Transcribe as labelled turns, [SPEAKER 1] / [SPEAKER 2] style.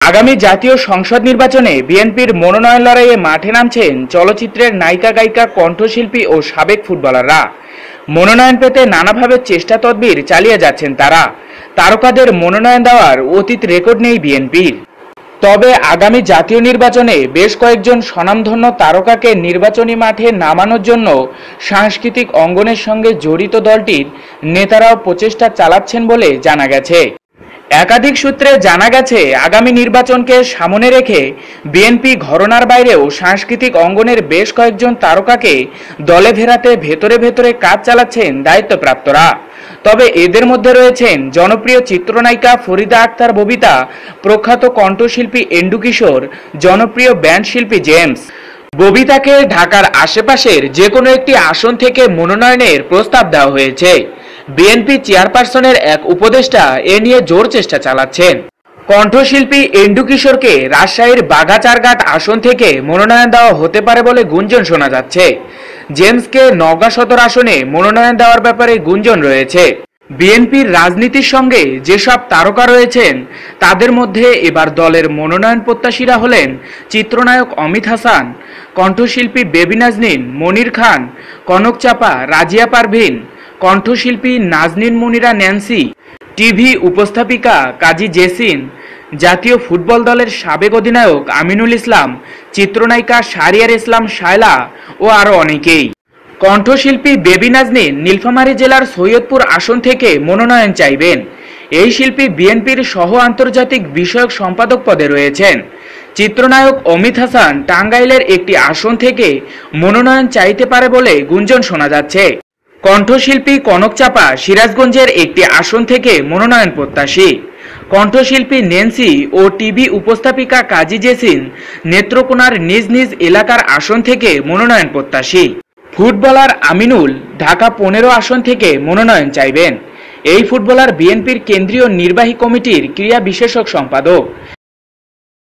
[SPEAKER 1] আগামী জাতীয় সংসদ নির্বাচনে বিএনপির মনোনয়ন লড়াইয়ে মাঠে নামছেন চলচ্চিত্রের নায়িকা গায়িকা কণ্ঠশিল্পী ও সাবেক ফুটবলাররা। মনোনয়ন পেতে নানাভাবে চেষ্টা তদবির চালিয়ে যাচ্ছেন তারা। তারকাদের মনোনয়ন দেওয়ার অতীত রেকর্ড নেই বিএনপির। তবে আগামী জাতীয় নির্বাচনে বেশ কয়েকজন স্বনামধন্য তারকাকে নির্বাচনী মাঠে নামানোর জন্য সাংস্কৃতিক অঙ্গনের সঙ্গে জড়িত দলটির নেতারাও প্রচেষ্টা চালাচ্ছেন বলে জানা গেছে। একাধিক সূত্রে জানা গেছে, আগামী নির্বাচনকে সামনে রেখে বিএনপি ঘরানার বাইরেও সাংস্কৃতিক অঙ্গনের বেশ কয়েকজন তারকাকে দলে ফেরাতে ভেতরে ভেতরে কাজ চালাচ্ছেন দায়িত্বপ্রাপ্তরা। তবে এদের মধ্যে রয়েছেন জনপ্রিয় চিত্রনায়িকা ফরিদা আক্তার ববিতা, প্রখ্যাত কণ্ঠশিল্পী এন্ডু কিশোর, জনপ্রিয় ব্যান্ড শিল্পী জেমস। ববিতাকে ঢাকার আশেপাশের যে কোনো একটি আসন থেকে মনোনয়নের প্রস্তাব দেওয়া হয়েছে। বিএনপি চেয়ারপারসনের এক উপদেষ্টা এ নিয়ে জোর চেষ্টা চালাচ্ছেন। কণ্ঠশিল্পী এন্ডু কিশোরকে রাজশাহীর বাঘাচারঘাট আসন থেকে মনোনয়ন দেওয়া হতে পারে বলে গুঞ্জন শোনা যাচ্ছে। জেমসকে নওগাঁ সদর আসনে মনোনয়ন দেওয়ার ব্যাপারে গুঞ্জন রয়েছে। বিএনপির রাজনীতির সঙ্গে যেসব তারকা রয়েছেন তাদের মধ্যে এবার দলের মনোনয়ন প্রত্যাশীরা হলেন চিত্রনায়ক অমিত হাসান, কণ্ঠশিল্পী বেবি নাজনীন, মনির খান, কনক চাপা, রাজিয়া পারভিন, কণ্ঠশিল্পী নাজনীন মুনিরা ন্যান্সি, টিভি উপস্থাপিকা কাজী জেসিন, জাতীয় ফুটবল দলের সাবেক অধিনায়ক আমিনুল ইসলাম, চিত্রনায়িকা শাহরিয়ার ইসলাম শায়লা ও আরও অনেকেই। কণ্ঠশিল্পী বেবি নাজনীন নীলফামারী জেলার সৈয়দপুর আসন থেকে মনোনয়ন চাইবেন। এই শিল্পী বিএনপির সহ আন্তর্জাতিক বিষয়ক সম্পাদক পদে রয়েছেন। চিত্রনায়ক অমিত হাসান টাঙ্গাইলের একটি আসন থেকে মনোনয়ন চাইতে পারে বলে গুঞ্জন শোনা যাচ্ছে। কণ্ঠশিল্পী কনক চাপা সিরাজগঞ্জের একটি আসন থেকে মনোনয়ন প্রত্যাশী। কণ্ঠশিল্পী ন্যান্সি ও টিভি উপস্থাপিকা কাজী জেসিন নেত্রকোনার নিজ নিজ এলাকার আসন থেকে মনোনয়ন প্রত্যাশী। ফুটবলার আমিনুল ঢাকা 15 আসন থেকে মনোনয়ন চাইবেন। এই ফুটবলার বিএনপির কেন্দ্রীয় নির্বাহী কমিটির ক্রীড়া বিশেষজ্ঞ সম্পাদক।